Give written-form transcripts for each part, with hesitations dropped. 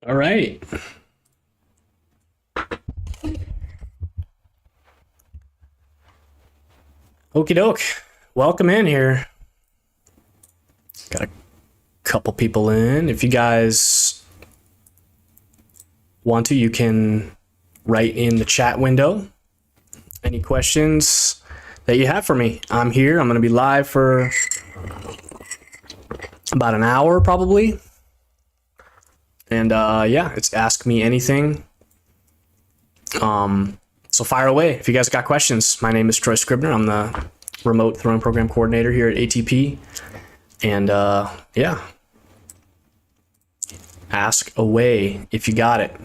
All right. Okie doke. Welcome in here. Got a couple people in. If you guys want to, you can write in the chat window any questions that you have for me. I'm here. I'm going to be live for about an hour probably. And yeah, it's Ask Me Anything. So fire away if you guys got questions. My name is Troy Scribner. I'm the remote throwing program coordinator here at ATP. And yeah, ask away if you got it.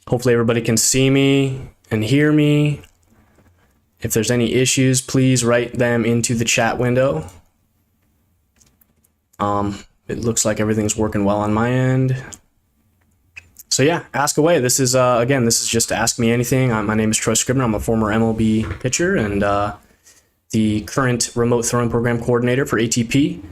Hopefully everybody can see me and hear me. If there's any issues, please write them into the chat window. It looks like everything's working well on my end. So yeah, ask away. This is, again, this is just Ask Me Anything. My name is Troy Scribner. I'm a former MLB pitcher and the current remote throwing program coordinator for ATP.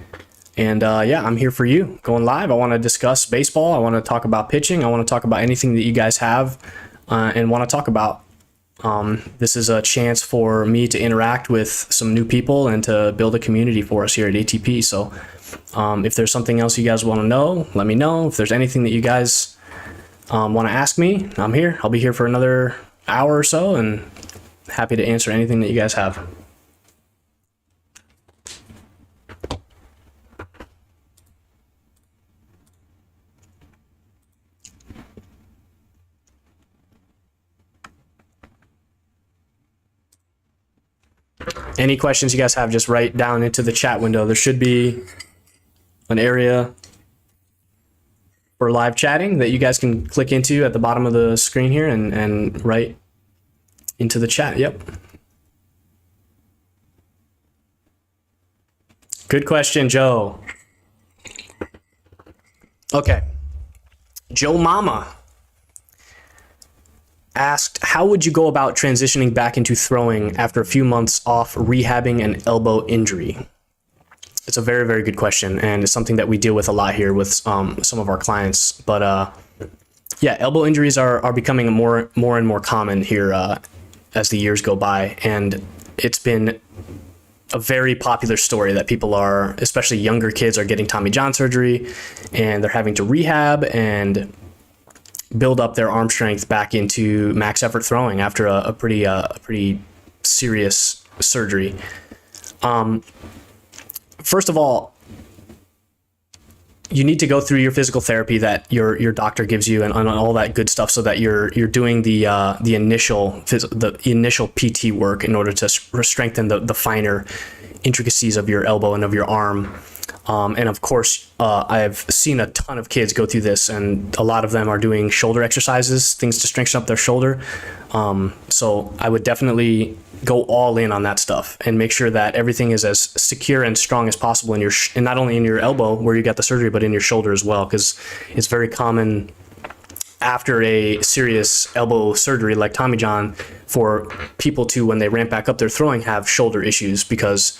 And yeah, I'm here for you, going live. I want to discuss baseball. I want to talk about pitching. I want to talk about anything that you guys have and want to talk about. This is a chance for me to interact with some new people and to build a community for us here at ATP. So if there's something else you guys want to know, let me know. If there's anything that you guys want to ask me, I'm here. I'll be here for another hour or so and happy to answer anything that you guys have. Any questions you guys have, just write down into the chat window. There should be an area for live chatting that you guys can click into at the bottom of the screen here and write into the chat. Yep. Good question, Joe. Okay. Joe Mama asked, how would you go about transitioning back into throwing after a few months off rehabbing an elbow injury? It's a very, very good question, and it's something that we deal with a lot here with some of our clients. But yeah, elbow injuries are becoming more and more common here as the years go by, and it's been a very popular story that people are, especially younger kids, are getting Tommy John surgery, and they're having to rehab and build up their arm strength back into max effort throwing after a pretty serious surgery. First of all, you need to go through your physical therapy that your doctor gives you and all that good stuff, so that you're doing the initial PT work in order to strengthen the finer intricacies of your elbow and of your arm. And of course, I've seen a ton of kids go through this, and a lot of them are doing shoulder exercises, things to strengthen up their shoulder. So I would definitely go all in on that stuff and make sure that everything is as secure and strong as possible in and not only in your elbow where you got the surgery, but in your shoulder as well, because it's very common after a serious elbow surgery like Tommy John for people to, when they ramp back up their throwing, have shoulder issues because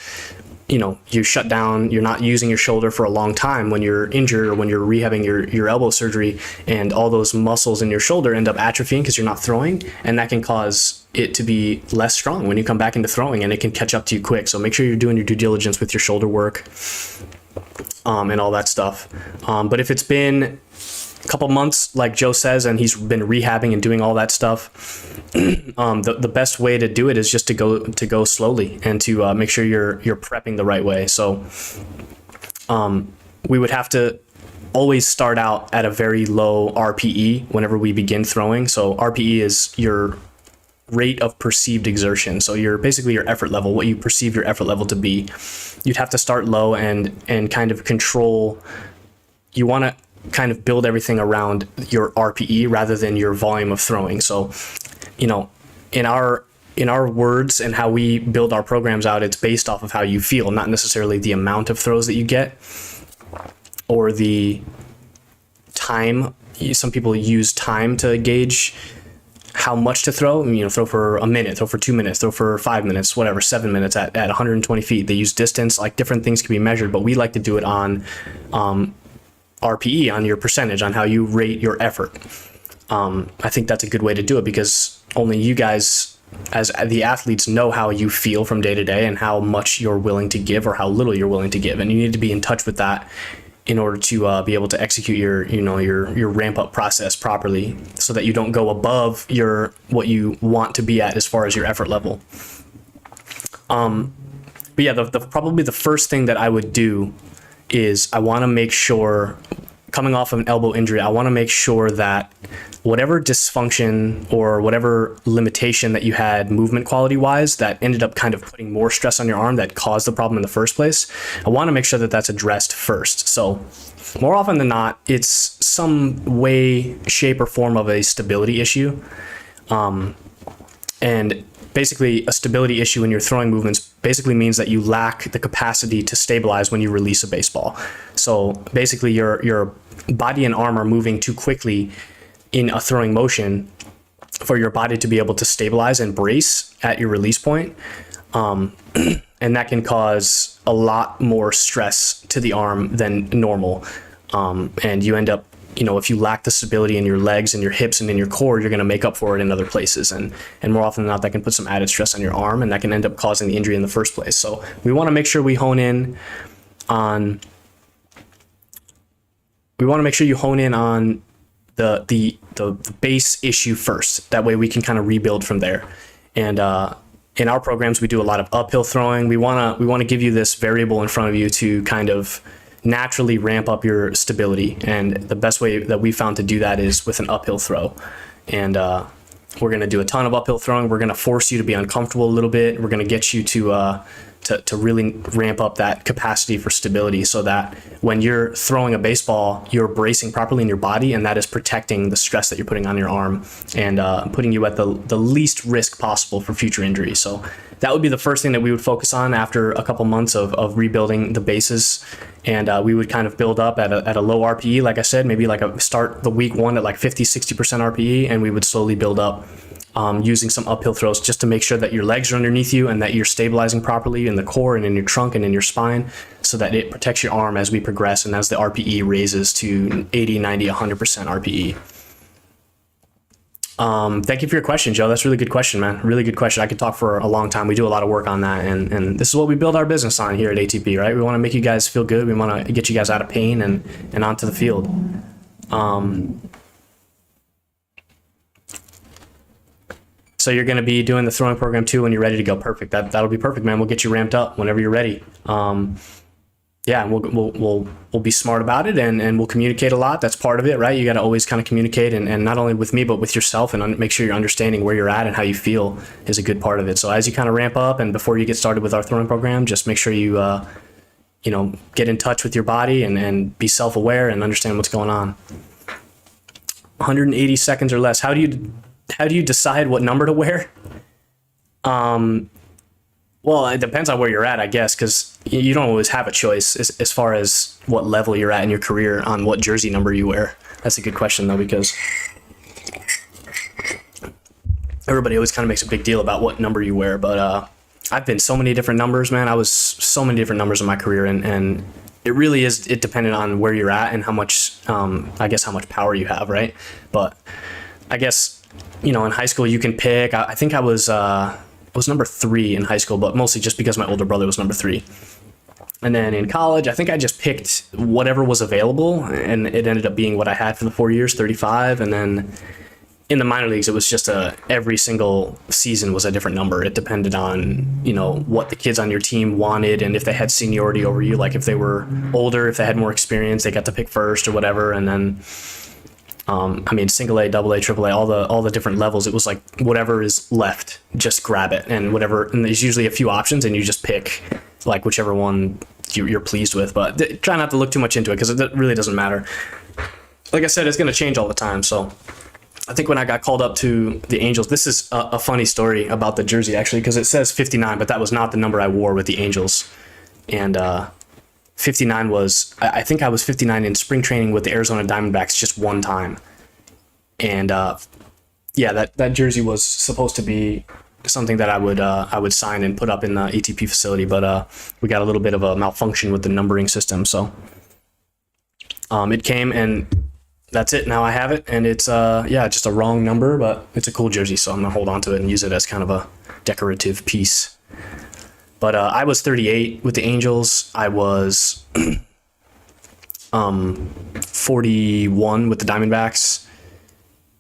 you shut down, you're not using your shoulder for a long time when you're injured or when you're rehabbing your elbow surgery, and all those muscles in your shoulder end up atrophying because you're not throwing, and that can cause it to be less strong when you come back into throwing, and it can catch up to you quick. So make sure you're doing your due diligence with your shoulder work and all that stuff. But if it's been a couple months, like Joe says, and he's been rehabbing and doing all that stuff, the best way to do it is just to go slowly and to make sure you're prepping the right way. So we would have to always start out at a very low RPE whenever we begin throwing. So RPE is your rate of perceived exertion. So basically your effort level, what you perceive your effort level to be. You'd have to start low and kind of control. You want to kind of build everything around your RPE rather than your volume of throwing. So, in our words and how we build our programs out, it's based off of how you feel, not necessarily the amount of throws that you get or the time. Some people use time to gauge how much to throw. Throw for a minute, throw for 2 minutes, throw for 5 minutes, whatever, 7 minutes at 120 feet. They use distance, like different things can be measured, but we like to do it on RPE, on your percentage, on how you rate your effort. I think that's a good way to do it, because only you guys as the athletes know how you feel from day to day and how much you're willing to give or how little you're willing to give. And you need to be in touch with that in order to be able to execute your ramp up process properly, so that you don't go above what you want to be at as far as your effort level. But yeah, probably the first thing that I would do is I want to make sure, coming off of an elbow injury, I want to make sure that whatever dysfunction or whatever limitation that you had movement quality wise that ended up kind of putting more stress on your arm that caused the problem in the first place, I want to make sure that that's addressed first. So more often than not, it's some way, shape, or form of a stability issue. And basically a stability issue in your throwing movements basically means that you lack the capacity to stabilize when you release a baseball. So basically your body and arm are moving too quickly in a throwing motion for your body to be able to stabilize and brace at your release point. And that can cause a lot more stress to the arm than normal. And you end up, if you lack the stability in your legs and your hips and in your core, you're going to make up for it in other places. And more often than not, that can put some added stress on your arm, and that can end up causing the injury in the first place. So we want to make sure we hone in on, the base issue first. That way we can kind of rebuild from there. And in our programs, we do a lot of uphill throwing. We want to give you this variable in front of you to kind of naturally ramp up your stability. And the best way that we found to do that is with an uphill throw. And we're going to do a ton of uphill throwing. We're going to force you to be uncomfortable a little bit. We're going to get you to really ramp up that capacity for stability, so that when you're throwing a baseball, you're bracing properly in your body, and that is protecting the stress that you're putting on your arm and putting you at the least risk possible for future injury. So that would be the first thing that we would focus on after a couple months of rebuilding the bases. And we would kind of build up at a low RPE, like I said, maybe start the week one at like 50-60% RPE, and we would slowly build up using some uphill throws just to make sure that your legs are underneath you and that you're stabilizing properly in the core and in your trunk and in your spine, so that it protects your arm as we progress and as the RPE raises to 80, 90, 100% RPE. Thank you for your question, Joe. That's a really good question, man. Really good question. I could talk for a long time. We do a lot of work on that, and this is what we build our business on here at ATP, right? We want to make you guys feel good. We want to get you guys out of pain and onto the field. So you're going to be doing the throwing program too when you're ready to go. Perfect. That'll be perfect, man. We'll get you ramped up whenever you're ready. Yeah, we'll be smart about it, and we'll communicate a lot. That's part of it, right? You got to always kind of communicate, and not only with me, but with yourself, and make sure you're understanding where you're at and how you feel is a good part of it. So as you kind of ramp up and before you get started with our throwing program, just make sure you, get in touch with your body and be self-aware and understand what's going on. 180 seconds or less. How do you decide what number to wear? Well, it depends on where you're at, I guess, because you don't always have a choice as far as what level you're at in your career on what jersey number you wear. That's a good question, though, because everybody always kind of makes a big deal about what number you wear. But I've been so many different numbers, man. I was so many different numbers in my career, and it really is dependent on where you're at and how much, how much power you have, right? But I guess, in high school you can pick. I think I was number 3 in high school, but mostly just because my older brother was number 3. And then in college, I think I just picked whatever was available, and it ended up being what I had for the 4 years, 35. And then in the minor leagues, it was just every single season was a different number. It depended on, what the kids on your team wanted, and if they had seniority over you, like if they were older, if they had more experience, they got to pick first or whatever. And then single A, double A, triple A, all the different levels. It was like whatever is left, just grab it, and there's usually a few options, and you just pick like whichever one you're pleased with. But try not to look too much into it, because it really doesn't matter. Like I said, it's going to change all the time. So I think when I got called up to the Angels, this is a funny story about the jersey, actually, because it says 59, but that was not the number I wore with the Angels. And 59 was, I think I was 59 in spring training with the Arizona Diamondbacks just one time. And yeah, that jersey was supposed to be something that I would sign and put up in the ATP facility, but we got a little bit of a malfunction with the numbering system, so it came, and that's it. Now I have it, and it's yeah, just a wrong number, but it's a cool jersey, so I'm gonna hold on to it and use it as kind of a decorative piece. But I was 38 with the Angels. I was 41 with the Diamondbacks,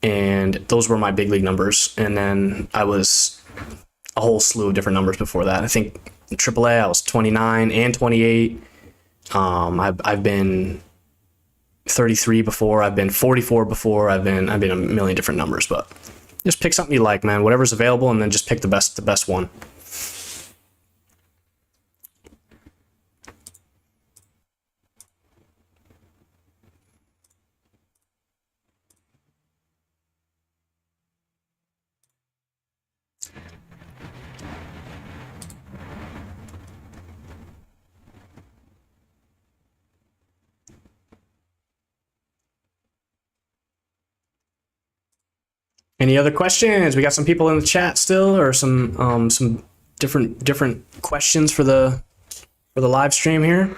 and those were my big league numbers. And then I was a whole slew of different numbers before that. I think in AAA I was 29 and 28. I've been 33 before. I've been 44 before. I've been a million different numbers. But just pick something you like, man. Whatever's available, and then just pick the best one. Any other questions? We got some people in the chat still, or some different questions for the live stream here.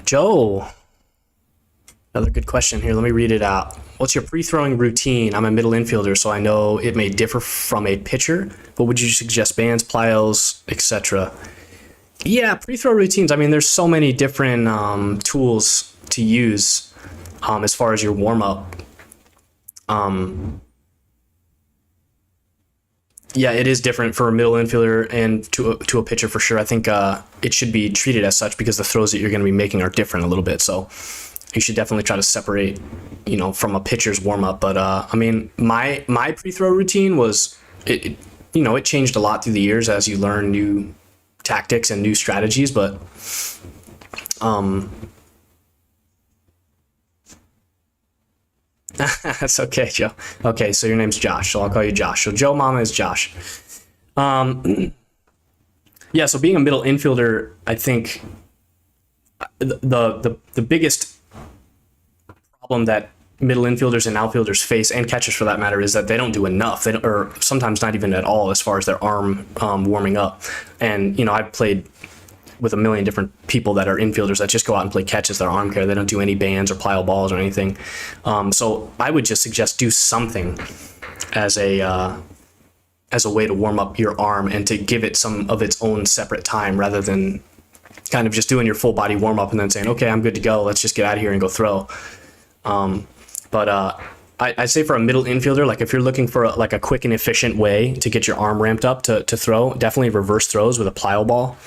Joe, another good question here. Let me read it out. What's your pre-throwing routine? I'm a middle infielder, so I know it may differ from a pitcher, but would you suggest bands, plyos, etc.? Yeah, pre-throw routines. I mean, there's so many different tools to use as far as your warm-up. Yeah, it is different for a middle infielder and to a pitcher for sure. I think it should be treated as such because the throws that you're going to be making are different a little bit. So you should definitely try to separate, from a pitcher's warm up. But I mean, my pre-throw routine was it changed a lot through the years as you learn new tactics and new strategies. But that's okay, Joe. Okay, so your name's Josh, so I'll call you Josh. So Joe Mama is Josh. Yeah, so being a middle infielder, I think the biggest problem that middle infielders and outfielders face, and catchers for that matter, is that they don't do enough. They don't, or sometimes not even at all, as far as their arm warming up. And I've played with a million different people that are infielders that just go out and play catch as their arm care. They don't do any bands or plyo balls or anything. So I would just suggest do something as a way to warm up your arm and to give it some of its own separate time, rather than kind of just doing your full body warm up and then saying, okay, I'm good to go. Let's just get out of here and go throw. But I'd say for a middle infielder, like if you're looking for a quick and efficient way to get your arm ramped up to throw, definitely reverse throws with a plyo ball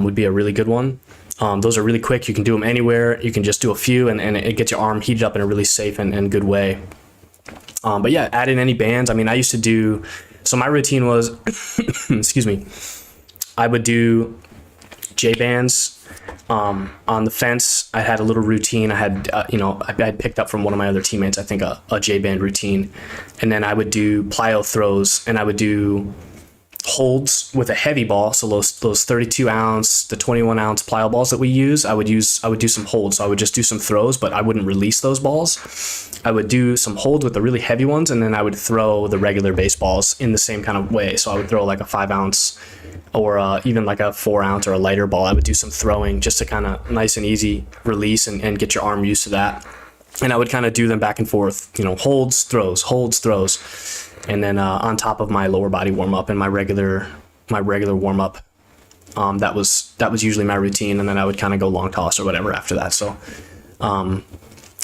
would be a really good one. Those are really quick. You can do them anywhere. You can just do a few and it gets your arm heated up in a really safe and good way. But yeah, add in any bands. I mean, I used to do, so my routine was, excuse me, I would do J bands on the fence. I had a little routine. I had, I picked up from one of my other teammates, I think a J band routine. And then I would do plyo throws, and I would do holds with a heavy ball. So those 32 ounce, the 21 ounce plyo balls that we use, I would do some holds. So I would just do some throws, but I wouldn't release those balls. I would do some holds with the really heavy ones, and then I would throw the regular baseballs in the same kind of way. So I would throw like a 5 ounce or even like a 4 ounce or a lighter ball. I would do some throwing just to kind of nice and easy release and get your arm used to that. And I would kind of do them back and forth, holds, throws. And then on top of my lower body warm up and my regular warm up, that was usually my routine. And then I would kind of go long toss or whatever after that. So,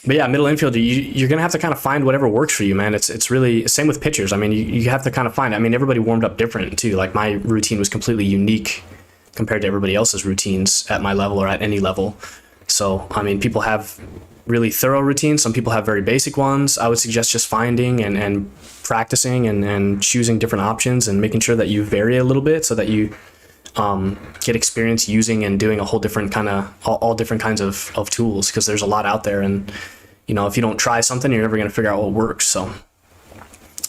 but yeah, middle infielder, you're gonna have to kind of find whatever works for you, man. It's really same with pitchers. I mean, you have to kind of find. I mean, everybody warmed up different too. Like my routine was completely unique compared to everybody else's routines at my level or at any level. So, I mean, people have really thorough routines. Some people have very basic ones. I would suggest just finding and practicing and choosing different options and making sure that you vary a little bit so that you get experience using and doing a whole different kind of all different kinds of tools, because there's a lot out there. And if you don't try something, you're never going to figure out what works. So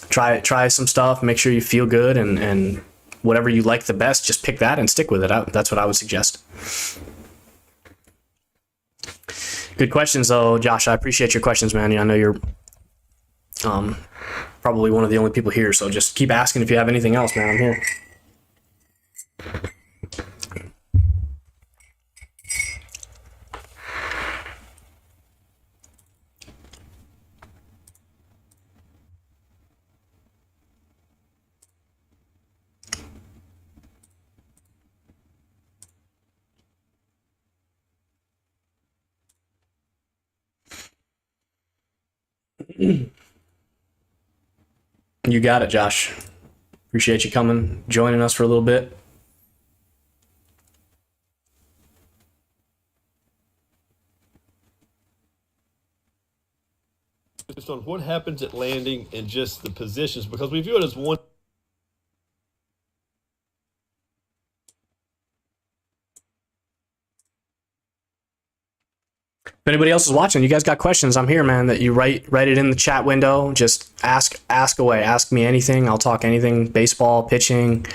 try some stuff, make sure you feel good, and whatever you like the best, just pick that and stick with it. That's what I would suggest. Good questions though, Josh. I appreciate your questions, man. I know you're probably one of the only people here, so just keep asking if you have anything else, man. I'm here. You got it, Josh. Appreciate you coming, joining us for a little bit. Just on what happens at landing and just the positions, because we view it as one. If anybody else is watching, you guys got questions, I'm here, man. That you write it in the chat window. Just ask away. Ask me anything. I'll talk anything. Baseball, pitching,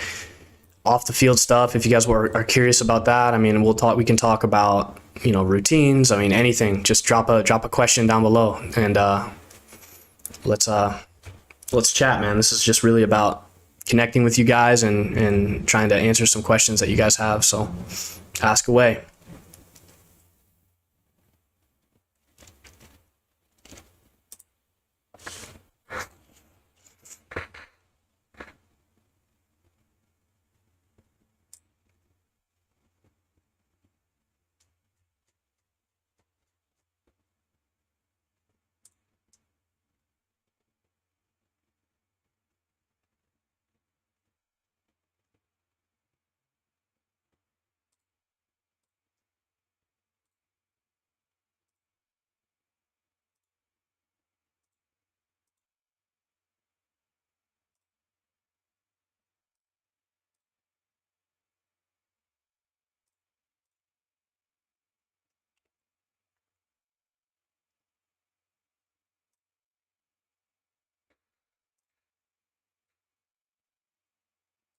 off the field stuff. If you guys are curious about that, I mean, we can talk about, routines. I mean, anything. Just drop a question down below, and let's chat, man. This is just really about connecting with you guys and trying to answer some questions that you guys have. So ask away.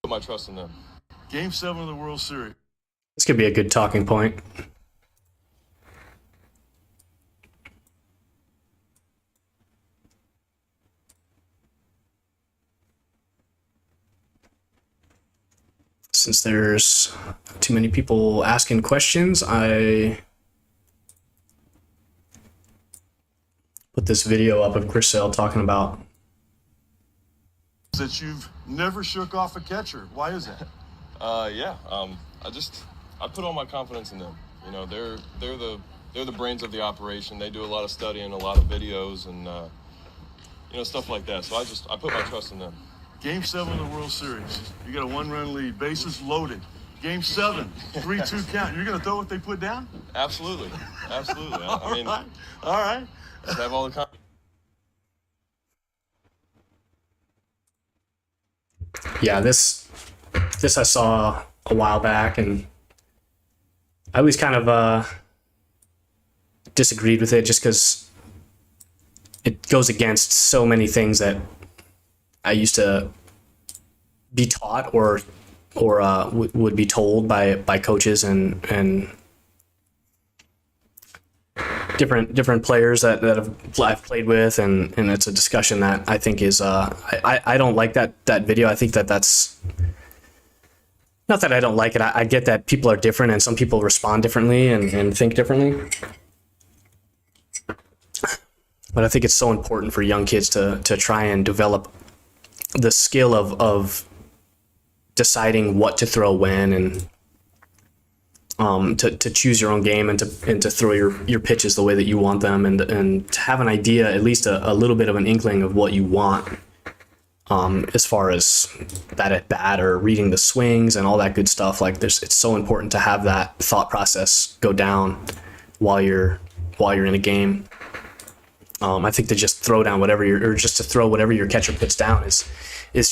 Put my trust in them. Game 7 of the World Series. This could be a good talking point. Since there's too many people asking questions, I put this video up of Chris Sale talking about That you've never shook off a catcher. Why is that? I put all my confidence in them. They're the brains of the operation. They do a lot of studying, a lot of videos, and stuff like that. So I put my trust in them. Game 7 of the World Series. You got a 1-run lead, bases loaded. Game 7, 3-2 count. You're gonna throw what they put down? Absolutely. All right. Just have all the confidence. Yeah, this I saw a while back, and I always kind of disagreed with it just because it goes against so many things that I used to be taught or would be told by coaches and different players that I've played with, and it's a discussion that I think is I don't like that video. I think that's not that I don't like it. I get that people are different and some people respond differently and think differently. But I think it's so important for young kids to try and develop the skill of deciding what to throw when, and to choose your own game and to throw your pitches the way that you want them, and to have an idea, at least a little bit of an inkling of what you want, as far as that at bat or reading the swings and all that good stuff. Like it's so important to have that thought process go down while you're in a game. I think to just throw down just to throw whatever your catcher puts down is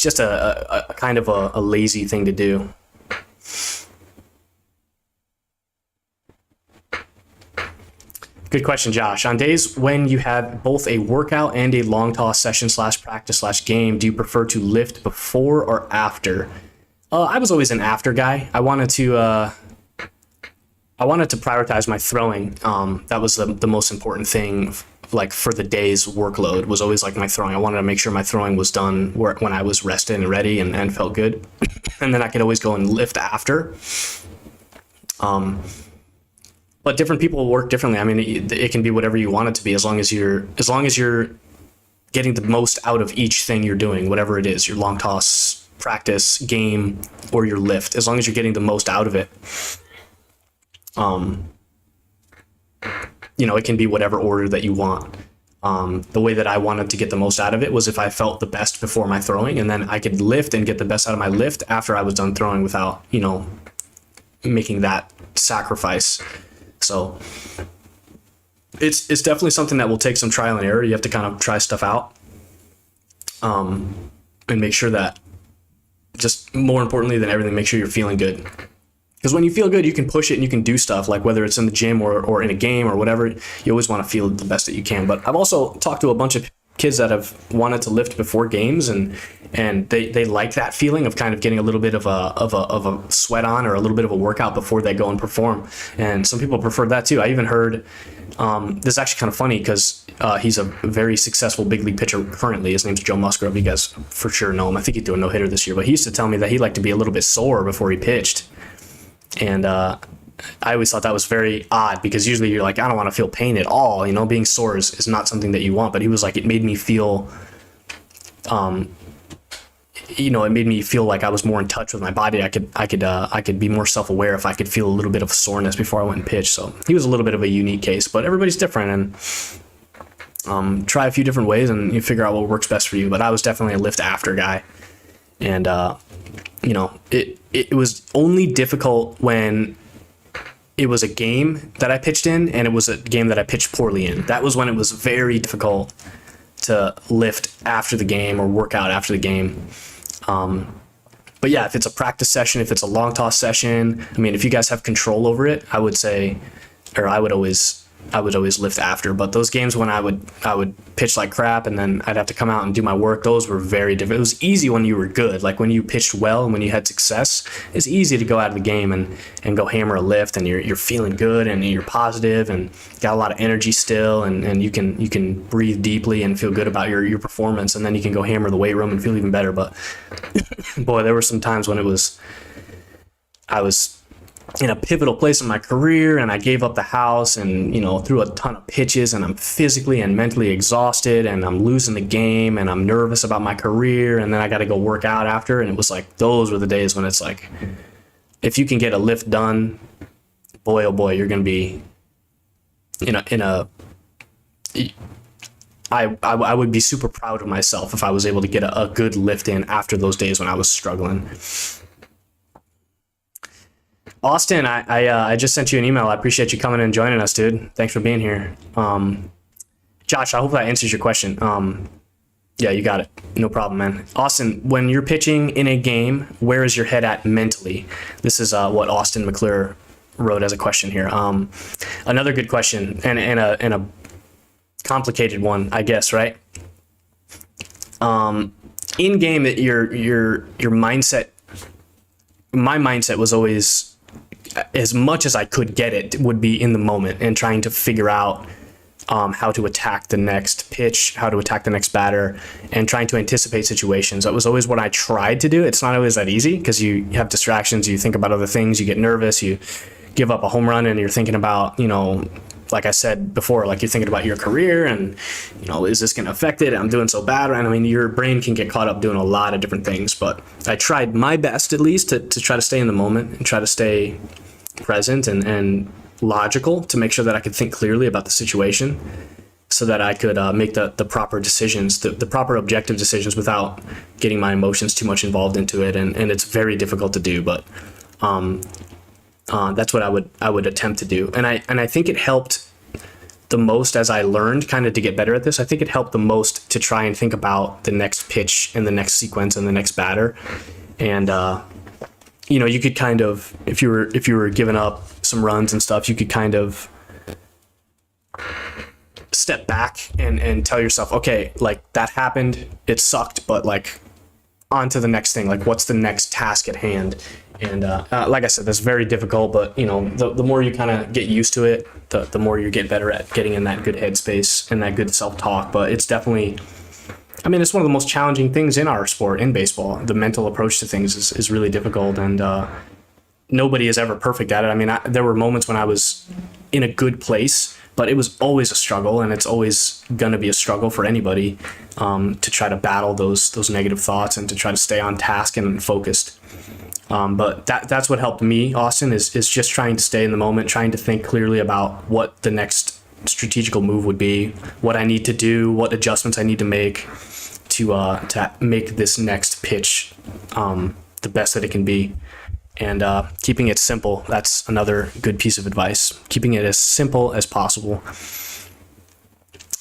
just a kind of a lazy thing to do. Good question, Josh. On days when you have both a workout and a long toss session / practice / game, do you prefer to lift before or after? I was always an after guy. I wanted to prioritize my throwing. That was the most important thing, like for the day's workload, was always like my throwing. I wanted to make sure my throwing was done when I was rested and ready and felt good. And then I could always go and lift after. But different people work differently. I mean, it can be whatever you want it to be, as long as you're getting the most out of each thing you're doing, whatever it is, your long toss, practice, game, or your lift. As long as you're getting the most out of it, it can be whatever order that you want. The way that I wanted to get the most out of it was if I felt the best before my throwing, and then I could lift and get the best out of my lift after I was done throwing without, making that sacrifice. So it's definitely something that will take some trial and error. You have to kind of try stuff out, and make sure that, just more importantly than everything, make sure you're feeling good. Because when you feel good, you can push it and you can do stuff, like whether it's in the gym or in a game or whatever. You always want to feel the best that you can. But I've also talked to a bunch of kids that have wanted to lift before games, and they like that feeling of kind of getting a little bit of a sweat on, or a little bit of a workout before they go and perform. And some people prefer that too. I even heard, this is actually kind of funny because he's a very successful big league pitcher currently. His name's Joe Musgrove. You guys for sure know him. I think he'd do a no-hitter this year. But he used to tell me that he liked to be a little bit sore before he pitched. And I always thought that was very odd, because usually you're like, I don't want to feel pain at all. Being sore is not something that you want. But he was like, it made me feel, it made me feel like I was more in touch with my body. I could be more self-aware if I could feel a little bit of soreness before I went and pitched. So he was a little bit of a unique case, but everybody's different, and try a few different ways and you figure out what works best for you. But I was definitely a lift after guy. And, it was only difficult when it was a game that I pitched in, and it was a game that I pitched poorly in. That was when it was very difficult to lift after the game or work out after the game. But yeah, if it's a practice session, if it's a long toss session, I mean, if you guys have control over it, I would always lift after. But those games when I would pitch like crap and then I'd have to come out and do my work, those were very different. It was easy when you were good, like when you pitched well and when you had success. It's easy to go out of the game and go hammer a lift, and you're feeling good and you're positive and got a lot of energy still, and you can breathe deeply and feel good about your performance, and then you can go hammer the weight room and feel even better. But boy, there were some times when I was in a pivotal place in my career, and I gave up the house and, threw a ton of pitches, and I'm physically and mentally exhausted, and I'm losing the game, and I'm nervous about my career, and then I got to go work out after. And it was like, those were the days when it's like, if you can get a lift done, boy, oh boy, you're going to be I would be super proud of myself if I was able to get a good lift in after those days when I was struggling. Austin, I just sent you an email. I appreciate you coming and joining us, dude. Thanks for being here. Josh, I hope that answers your question. Yeah, you got it. No problem, man. Austin, when you're pitching in a game, where is your head at mentally? This is what Austin McClure wrote as a question here. Another good question, and a complicated one, I guess, right? In game, that your mindset. My mindset was always, as much as I could get it, would be in the moment and trying to figure out how to attack the next pitch, how to attack the next batter, and trying to anticipate situations. That was always what I tried to do. It's not always that easy because you have distractions, you think about other things, you get nervous, you give up a home run, and you're thinking about, like I said before, like you're thinking about your career and, is this going to affect it? I'm doing so bad. And I mean, your brain can get caught up doing a lot of different things, but I tried my best, at least, to try to stay in the moment and try to stay present and logical to make sure that I could think clearly about the situation so that I could make the proper decisions, the proper objective decisions without getting my emotions too much involved into it. And it's very difficult to do, but that's what I would attempt to do. And I think it helped the most as I learned kind of to get better at this. I think it helped the most to try and think about the next pitch and the next sequence and the next batter. And, you could kind of, if you were giving up some runs and stuff, you could kind of step back and tell yourself, okay, like that happened, it sucked, but like on to the next thing. Like what's the next task at hand? And like I said, that's very difficult, but you know, the more you kind of get used to it, the more you get better at getting in that good headspace and that good self-talk. But it's definitely, I mean, it's one of the most challenging things in our sport, in baseball. The mental approach to things is really difficult, and nobody is ever perfect at it. I mean, there were moments when I was in a good place, but it was always a struggle, and it's always going to be a struggle for anybody to try to battle those negative thoughts and to try to stay on task and focused. But that's what helped me, Austin, is just trying to stay in the moment, trying to think clearly about what the next strategical move would be, what I need to do, what adjustments I need to make to make this next pitch the best that it can be. And keeping it simple, that's another good piece of advice. Keeping it as simple as possible.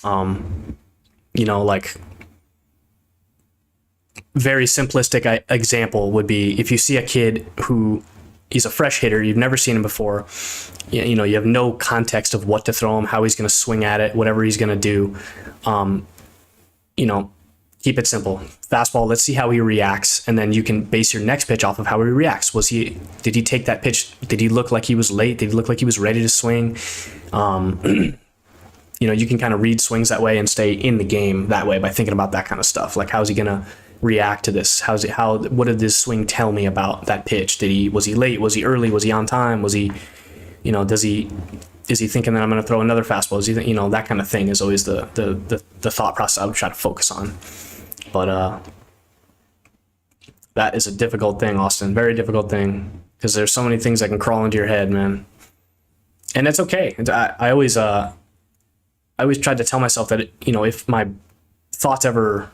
You know, like very simplistic example would be if you see a kid who he's a fresh hitter, you've never seen him before, you know, you have no context of what to throw him, how he's going to swing at it, whatever he's going to do. You know, keep it simple. Fastball, let's see how he reacts, and then you can base your next pitch off of how he reacts. Did he take that pitch? Did he look like he was late? Did he look like he was ready to swing? You know, you can kind of read swings that way and stay in the game that way by thinking about that kind of stuff. Like, how's he going to react to this? What did this swing tell me about that pitch? Was he late? Was he early? Was he on time? Was he, you know, is he thinking that I'm going to throw another fastball? Is he, you know, that kind of thing is always the thought process I would try to focus on. But that is a difficult thing, Austin. Very difficult thing, because there's so many things that can crawl into your head, man. And it's okay. I always tried to tell myself that, you know, if my thoughts ever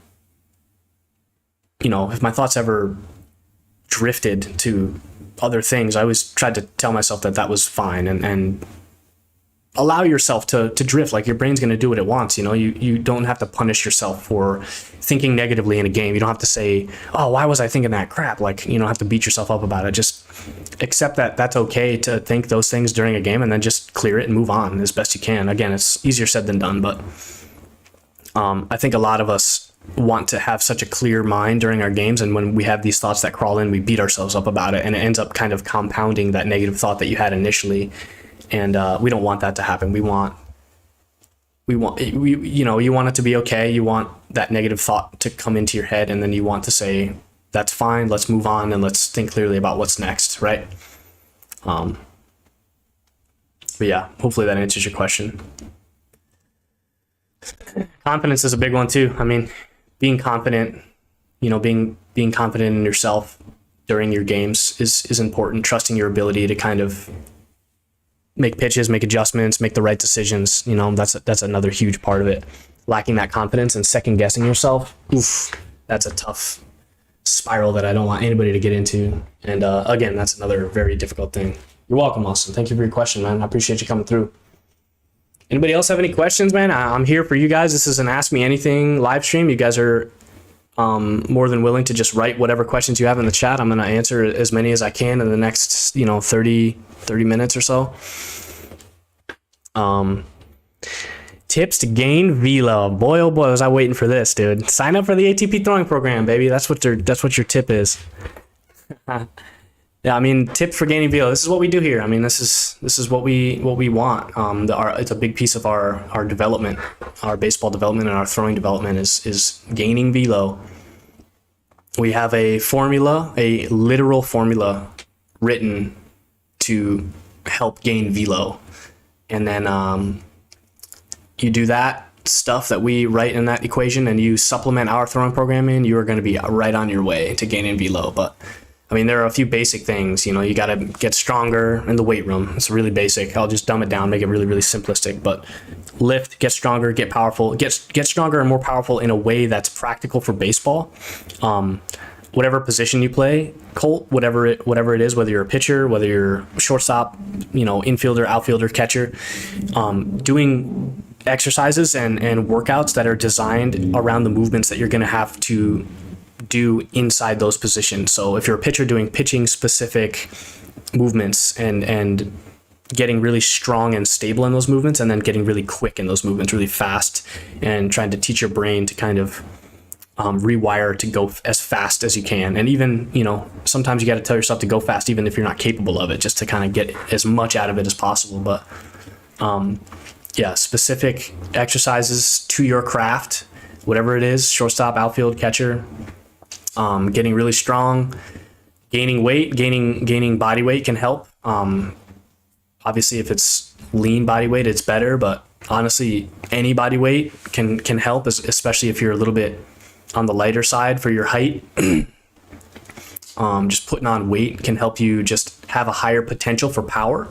drifted to other things, I always tried to tell myself that was fine, and allow yourself to drift. Like, your brain's going to do what it wants. You know, you don't have to punish yourself for thinking negatively in a game. You don't have to say, oh, why was I thinking that crap? Like, you don't have to beat yourself up about it. Just accept that that's okay to think those things during a game, and then just clear it and move on as best you can. Again, it's easier said than done, but I think a lot of us want to have such a clear mind during our games, and when we have these thoughts that crawl in, we beat ourselves up about it, and it ends up kind of compounding that negative thought that you had initially. And we don't want that to happen. You want it to be okay. You want that negative thought to come into your head, and then you want to say, that's fine, let's move on, and let's think clearly about what's next, right? But yeah, hopefully that answers your question. Confidence is a big one too. I mean, being confident, you know, being confident in yourself during your games is important. Trusting your ability to kind of make pitches, make adjustments, make the right decisions. You know, that's another huge part of it. Lacking that confidence and second guessing yourself, that's a tough spiral that I don't want anybody to get into. And again, that's another very difficult thing. You're welcome, Austin. Thank you for your question, man. I appreciate you coming through. Anybody else have any questions, man? I'm here for you guys. This is an Ask Me Anything live stream. You guys are more than willing to just write whatever questions you have in the chat. I'm going to answer as many as I can in the next, 30 minutes or so. Tips to gain velo. Boy, oh boy, was I waiting for this, dude. Sign up for the ATP throwing program, baby. That's what your tip is. Yeah, I mean, tips for gaining velo. This is what we do here. I mean, this is what we want. It's a big piece of our development, our baseball development, and our throwing development is gaining velo. We have a formula, a literal formula, written to help gain velo, and then you do that stuff that we write in that equation, and you supplement our throwing program in. You are going to be right on your way to gaining velo, but. I mean, there are a few basic things. You know, you got to get stronger in the weight room. It's really basic. I'll just dumb it down, make it really, really simplistic. But lift, get stronger, get powerful, get stronger and more powerful in a way that's practical for baseball. Whatever position you play, Colt, whatever it is, whether you're a pitcher, whether you're shortstop, infielder, outfielder, catcher, doing exercises and workouts that are designed around the movements that you're going to have to do inside those positions. So if you're a pitcher, doing pitching specific movements and getting really strong and stable in those movements, and then getting really quick in those movements, really fast, and trying to teach your brain to kind of rewire to go as fast as you can. And even, sometimes you got to tell yourself to go fast even if you're not capable of it, just to kind of get as much out of it as possible. But specific exercises to your craft, whatever it is, shortstop, outfield, catcher, getting really strong, gaining weight, gaining body weight can help. Obviously, if it's lean body weight, it's better, but honestly, any body weight can help, especially if you're a little bit on the lighter side for your height. Just putting on weight can help you just have a higher potential for power,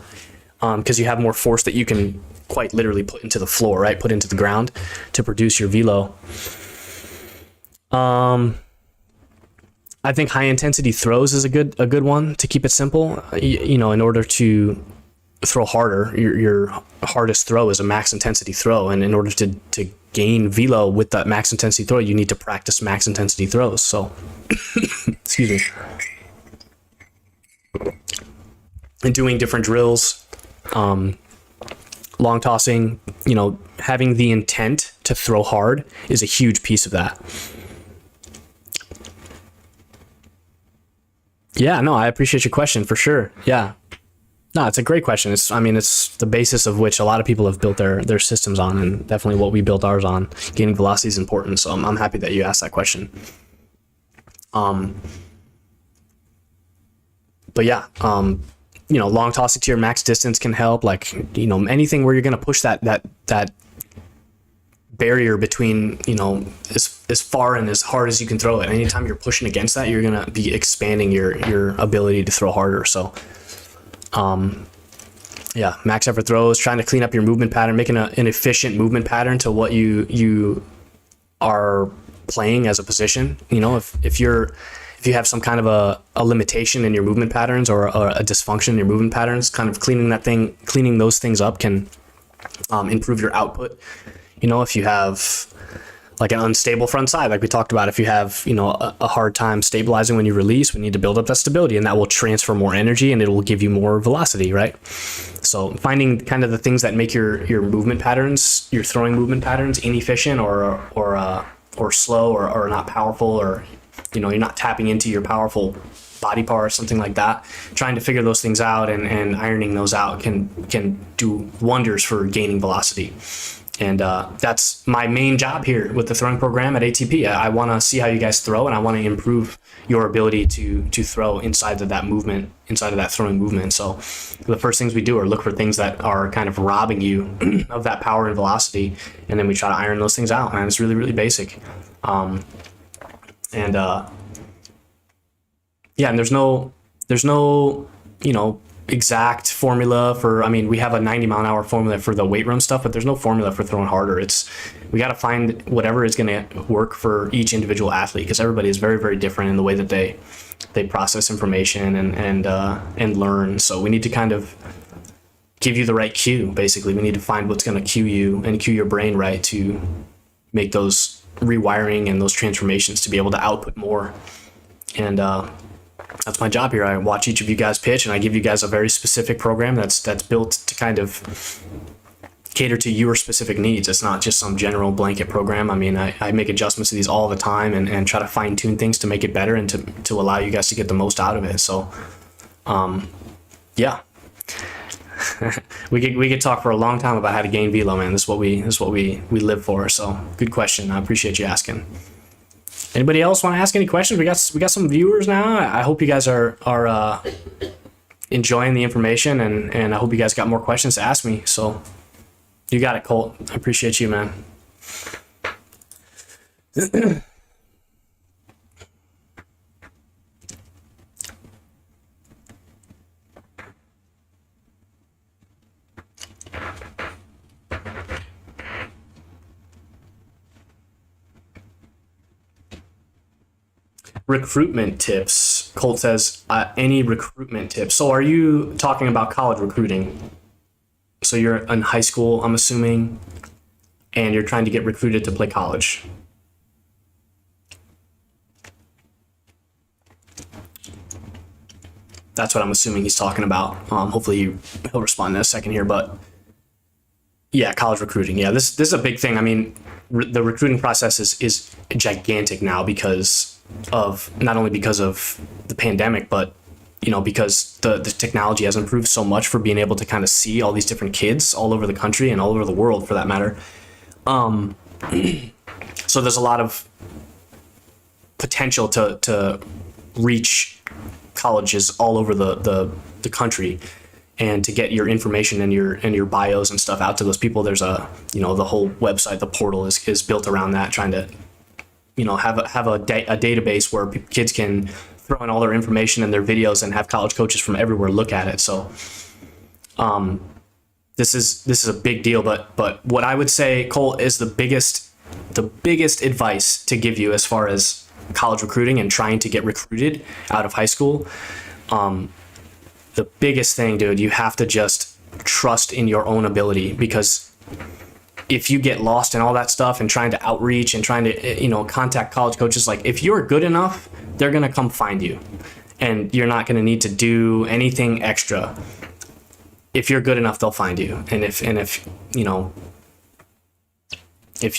because you have more force that you can quite literally put into the floor, right? Put into the ground to produce your velo. I think high intensity throws is a good one to keep it simple. In order to throw harder, your hardest throw is a max intensity throw, and in order to gain velo with that max intensity throw, you need to practice max intensity throws. So excuse me. And doing different drills, long tossing, having the intent to throw hard is a huge piece of that. Yeah, no, I appreciate your question for sure. Yeah. No, it's a great question. It's the basis of which a lot of people have built their systems on, and definitely what we built ours on. Gaining velocity is important, so I'm happy that you asked that question. But yeah, long tossing to your max distance can help. Like, anything where you're going to push that barrier between, as far and as hard as you can throw it. Anytime you're pushing against that, you're going to be expanding your ability to throw harder. So, max effort throws, trying to clean up your movement pattern, making an efficient movement pattern to what you are playing as a position. If you have some kind of a limitation in your movement patterns, or a dysfunction in your movement patterns, kind of cleaning those things up can improve your output. If you have like an unstable front side, like we talked about, if you have, a hard time stabilizing when you release, we need to build up that stability, and that will transfer more energy and it will give you more velocity, right? So finding kind of the things that make your movement patterns, your throwing movement patterns inefficient or slow or not powerful, or, you're not tapping into your powerful body part or something like that. Trying to figure those things out and ironing those out can do wonders for gaining velocity. And that's my main job here with the throwing program at ATP. I want to see how you guys throw, and I want to improve your ability to throw inside of that movement, inside of that throwing movement. So the first things we do are look for things that are kind of robbing you of that power and velocity, and then we try to iron those things out. And it's really, really basic. And there's no exact formula for, we have a 90-mile-an-hour formula for the weight room stuff, but there's no formula for throwing harder. We got to find whatever is going to work for each individual athlete, because everybody is very, very different in the way that they process information and learn. So we need to kind of give you the right cue. Basically, we need to find what's going to cue you and cue your brain right to make those rewiring and those transformations to be able to output more. And that's my job here. I watch each of you guys pitch, and I give you guys a very specific program that's built to kind of cater to your specific needs. It's not just some general blanket program. I make adjustments to these all the time and try to fine tune things to make it better and to allow you guys to get the most out of it. So, we could talk for a long time about how to gain velo, man. This is what we live for. So, good question. I appreciate you asking. Anybody else want to ask any questions? We got some viewers now. I hope you guys are enjoying the information, and I hope you guys got more questions to ask me. So you got it, Colt. I appreciate you, man. Recruitment tips. Colt says, any recruitment tips. So are you talking about college recruiting? So you're in high school, I'm assuming, and you're trying to get recruited to play college. that's what I'm assuming he's talking about. Hopefully he'll respond in a second here, but yeah, college recruiting. Yeah, this is a big thing. I mean, the recruiting process is gigantic now because of not only because of the pandemic, but because the technology has improved so much for being able to kind of see all these different kids all over the country and all over the world for that matter. So there's a lot of potential to reach colleges all over the country and to get your information and your bios and stuff out to those people. There's the whole website, the portal is built around that, trying to have a database where kids can throw in all their information and their videos and have college coaches from everywhere look at it. So this is a big deal, but what I would say, Cole, is the biggest advice to give you as far as college recruiting and trying to get recruited out of high school. The biggest thing, dude, you have to just trust in your own ability, because if you get lost in all that stuff and trying to outreach and trying to, contact college coaches, like if you're good enough, they're going to come find you and you're not going to need to do anything extra. If you're good enough, they'll find you. And if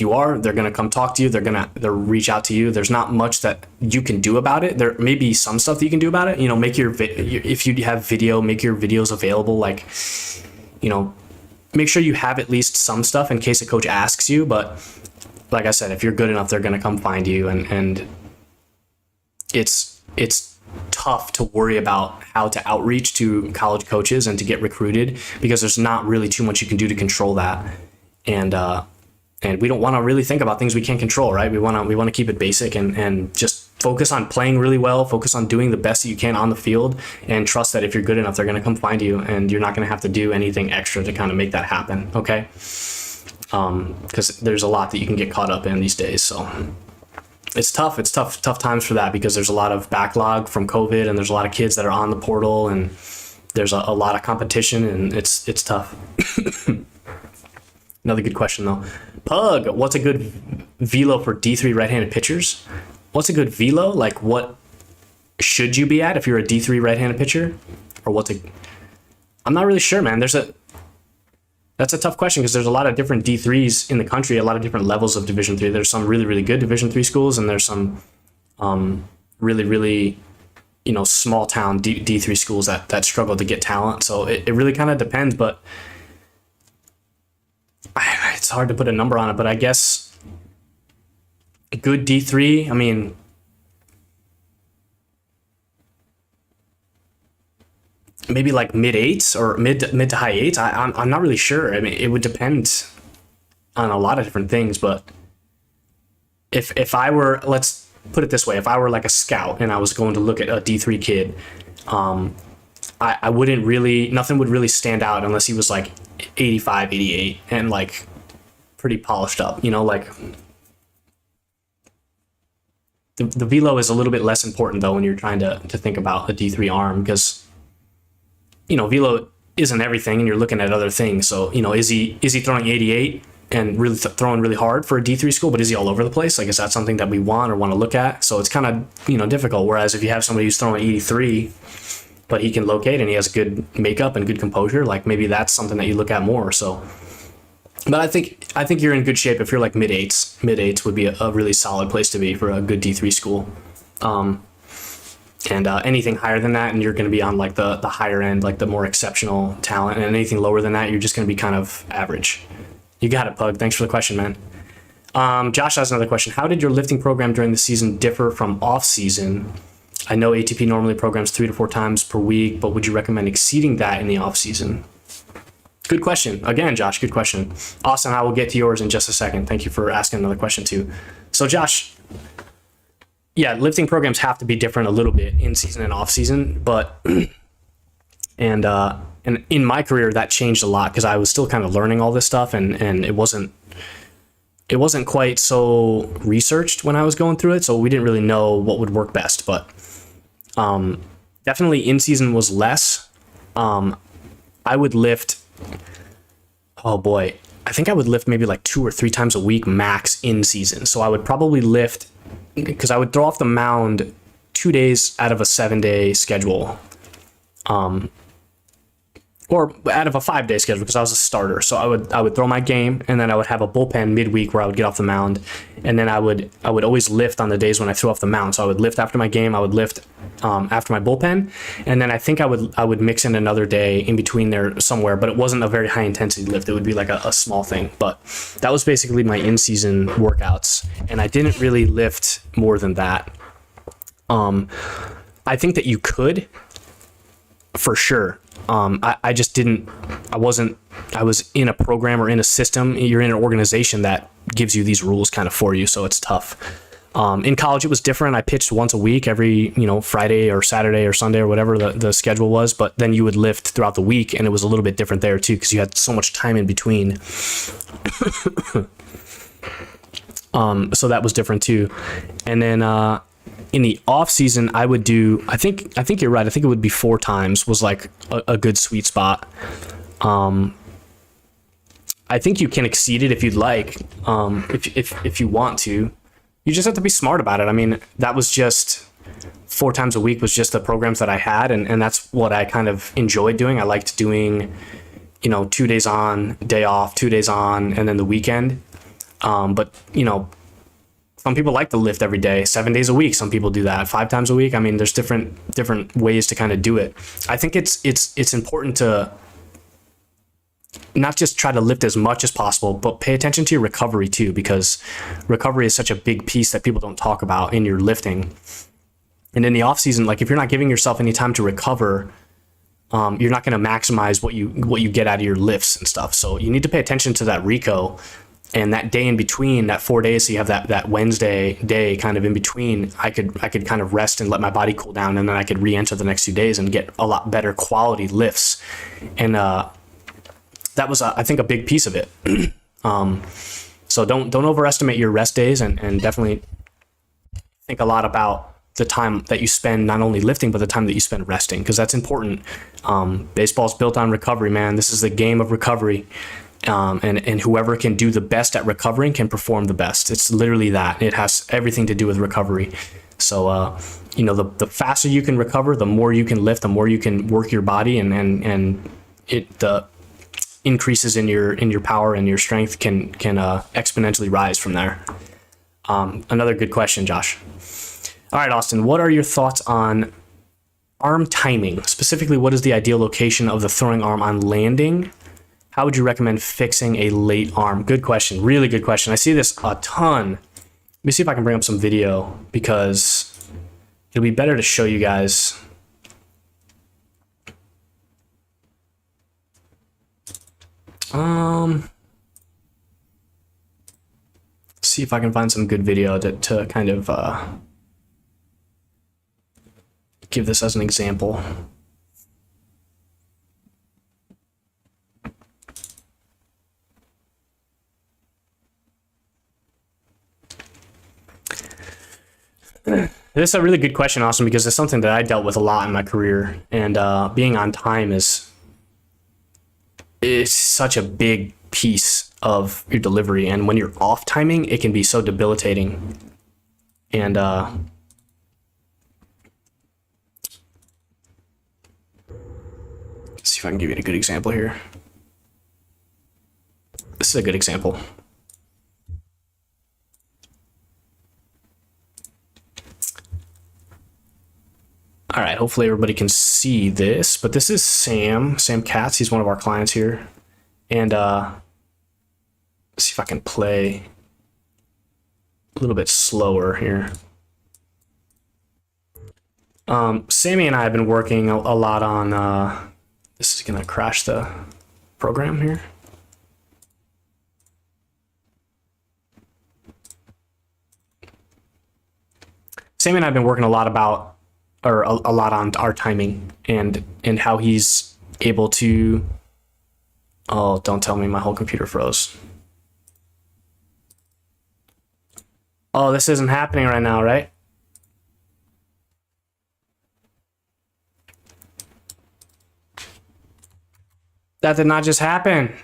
you are, they're going to come talk to you. They'll reach out to you. There's not much that you can do about it. There may be some stuff that you can do about it. Make if you have video, make your videos available. Like, make sure you have at least some stuff in case a coach asks you. But like I said, if you're good enough, they're going to come find you. And it's tough to worry about how to outreach to college coaches and to get recruited, because there's not really too much you can do to control that. And we don't want to really think about things we can't control, right? We want to keep it basic and just focus on playing really well, focus on doing the best that you can on the field, and trust that if you're good enough, they're going to come find you, and you're not going to have to do anything extra to kind of make that happen, okay? Because there's a lot that you can get caught up in these days, so it's tough. It's tough times for that, because there's a lot of backlog from COVID, and there's a lot of kids that are on the portal, and there's a lot of competition, and it's tough. Another good question though. Pug, what's a good velo for D3 right-handed pitchers? What's a good velo? Like, what should you be at if you're a D3 right-handed pitcher? Or I'm not really sure, man. That's a tough question, because there's a lot of different D3s in the country, a lot of different levels of Division 3. There's some really, really good Division 3 schools, and there's some really, really, small town D3 schools that struggle to get talent. So it really kind of depends, but it's hard to put a number on it. But I guess a good D3, I mean, maybe like mid eights or mid to high eights. I'm not really sure. I mean, it would depend on a lot of different things. But if I were, let's put it this way, if I were like a scout and I was going to look at a D3 kid, I wouldn't really, nothing would really stand out unless he was like 85, 88 and like pretty polished up, like the velo is a little bit less important though when you're trying to think about a D3 arm, because velo isn't everything and you're looking at other things. So is he throwing 88 and really throwing really hard for a D3 school, but is he all over the place? Like, is that something that we want or want to look at? So it's kind of difficult. Whereas if you have somebody who's throwing 83 but he can locate and he has good makeup and good composure, like maybe that's something that you look at more. So, but I think you're in good shape if you're like mid eights. Mid eights would be a really solid place to be for a good D3 school. And anything higher than that, and you're going to be on like the higher end, like the more exceptional talent. And anything lower than that, you're just going to be kind of average. You got it, Pug. Thanks for the question, man. Josh has another question. How did your lifting program during the season differ from off season? I know ATP normally programs 3 to 4 times per week, but would you recommend exceeding that in the off season? Good question. Again, Josh, good question. Austin, I will get to yours in just a second. Thank you for asking another question too. So Josh, yeah, lifting programs have to be different a little bit in season and off season, but and in my career that changed a lot because I was still kind of learning all this stuff, and it wasn't quite so researched when I was going through it, so we didn't really know what would work best. But definitely in season was less. I would lift, oh boy, I think I would lift maybe like 2 or 3 times a week max in season. So I would probably lift, because I would throw off the mound 2 days out of a 7-day schedule. or out of a 5-day schedule, because I was a starter. So I would throw my game, and then I would have a bullpen midweek where I would get off the mound, and then I would always lift on the days when I threw off the mound. So I would lift after my game, I would lift after my bullpen, and then I think I would mix in another day in between there somewhere, but it wasn't a very high intensity lift. It would be like a small thing, but that was basically my in-season workouts, and I didn't really lift more than that. I think that you could, for sure. I just didn't, I was in a program or in a system. You're in an organization that gives you these rules kind of for you. So it's tough. In college, it was different. I pitched once a week, every, Friday or Saturday or Sunday or whatever the schedule was, but then you would lift throughout the week, and it was a little bit different there too, because you had so much time in between. So that was different too. And then, in the off season, I would do, I think you're right. I think it would be 4 times was like a good sweet spot. I think you can exceed it if you'd like, if you want to. You just have to be smart about it. I mean, that was just 4 times a week was just the programs that I had. And that's what I kind of enjoyed doing. I liked doing, 2 days on, day off, 2 days on, and then the weekend. But some people like to lift every day, 7 days a week. Some people do that 5 times a week. I mean, there's different ways to kind of do it. I think it's important to not just try to lift as much as possible, but pay attention to your recovery too, because recovery is such a big piece that people don't talk about in your lifting. And in the off season, like if you're not giving yourself any time to recover, you're not going to maximize what you get out of your lifts and stuff. So you need to pay attention to that RICO. And that day in between, that 4 days, so you have that Wednesday day kind of in between, I could kind of rest and let my body cool down, and then I could re-enter the next few days and get a lot better quality lifts. And that was, I think, a big piece of it. So don't overestimate your rest days, and definitely think a lot about the time that you spend not only lifting, but the time that you spend resting, because that's important. Baseball's built on recovery, man. This is the game of recovery. And whoever can do the best at recovering can perform the best. It's literally that. It has everything to do with recovery. So, the faster you can recover, the more you can lift, the more you can work your body, and the increases in your power and your strength can exponentially rise from there. Another good question, Josh. All right, Austin, what are your thoughts on arm timing? Specifically, what is the ideal location of the throwing arm on landing? How would you recommend fixing a late arm? Good question. Really good question. I see this a ton. Let me see if I can bring up some video, because it'll be better to show you guys. See if I can find some good video to kind of give this as an example. This is a really good question, Austin, because it's something that I dealt with a lot in my career, and being on time is such a big piece of your delivery. And when you're off timing, it can be so debilitating. And let's see if I can give you a good example here. This is a good example. All right, hopefully everybody can see this, but this is Sam Katz. He's one of our clients here. And let's see if I can play a little bit slower here. Sammy and I have been working a lot on, this is gonna crash the program here. Sammy and I have been working a lot on our timing and how he's able to, oh, don't tell me my whole computer froze. Oh, this isn't happening right now, right? That did not just happen.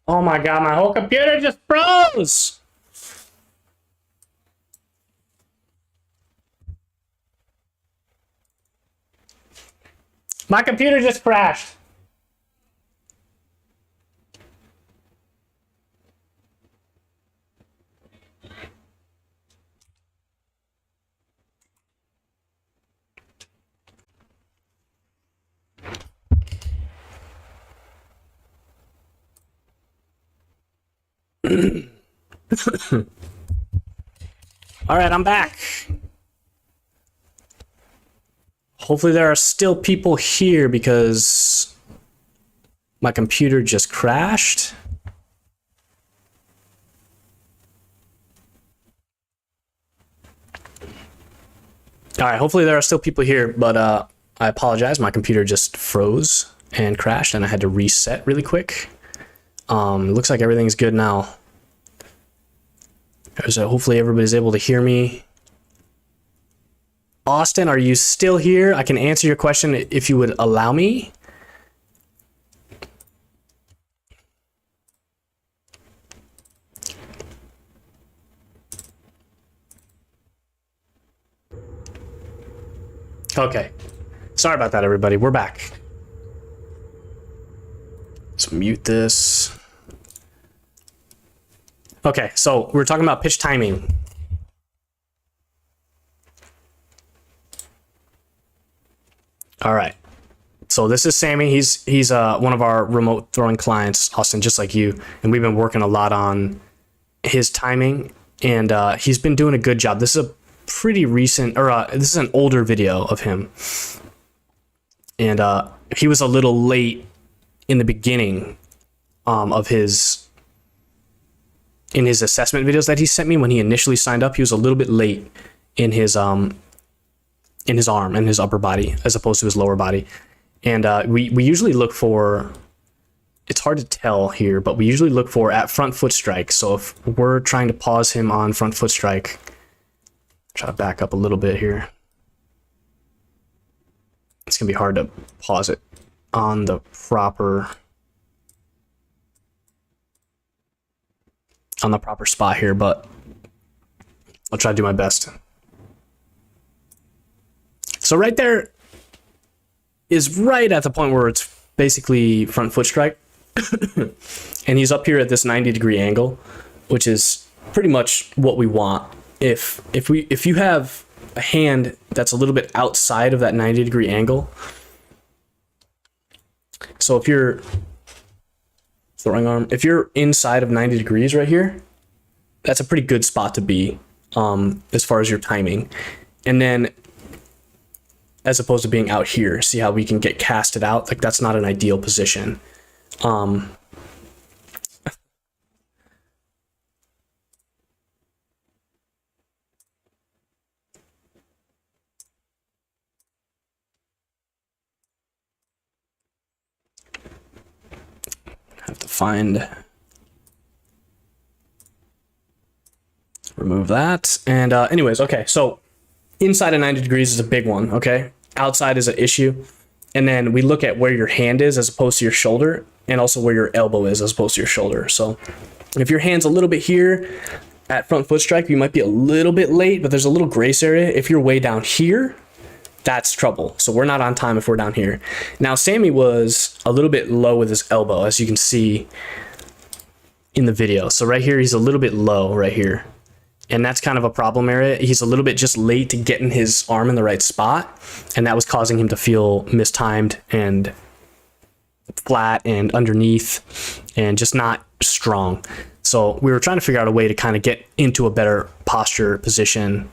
Oh my god, my whole computer just froze! My computer just crashed. All right, I'm back. Hopefully there are still people here because my computer just crashed. All right, hopefully there are still people here, but I apologize. My computer just froze and crashed, and I had to reset really quick. Looks like everything's good now. So hopefully everybody's able to hear me. Austin, are you still here? I can answer your question if you would allow me. Okay. Sorry about that, everybody. We're back. Let's mute this. Okay, so we're talking about pitch timing. All right. So this is Sammy. He's one of our remote throwing clients, Austin, just like you. And we've been working a lot on his timing, and he's been doing a good job. This is a pretty recent, or this is an older video of him. And he was a little late in the beginning of his assessment videos that he sent me when he initially signed up. He was a little bit late in his arm and his upper body as opposed to his lower body. And we usually look for, it's hard to tell here, but we usually look for at front foot strike. So if we're trying to pause him on front foot strike, try to back up a little bit here. It's gonna be hard to pause it on the proper spot here, but I'll try to do my best. So right there is right at the point where it's basically front foot strike. And he's up here at this 90-degree angle, which is pretty much what we want. If you have a hand that's a little bit outside of that 90-degree angle, so if you're throwing arm, if you're inside of 90 degrees right here, that's a pretty good spot to be as far as your timing. And then as opposed to being out here, see how we can get casted out? Like, that's not an ideal position. Have to find, remove that. And anyways, okay, so inside of 90 degrees is a big one, okay? Outside is an issue. And then we look at where your hand is as opposed to your shoulder, and also where your elbow is as opposed to your shoulder. So if your hand's a little bit here at front foot strike, you might be a little bit late, but there's a little grace area. If you're way down here, that's trouble. So we're not on time if we're down here. Now, Sammy was a little bit low with his elbow, as you can see in the video. So right here, he's a little bit low right here. And that's kind of a problem area. He's a little bit just late to getting his arm in the right spot. And that was causing him to feel mistimed and flat and underneath and just not strong. So we were trying to figure out a way to kind of get into a better posture position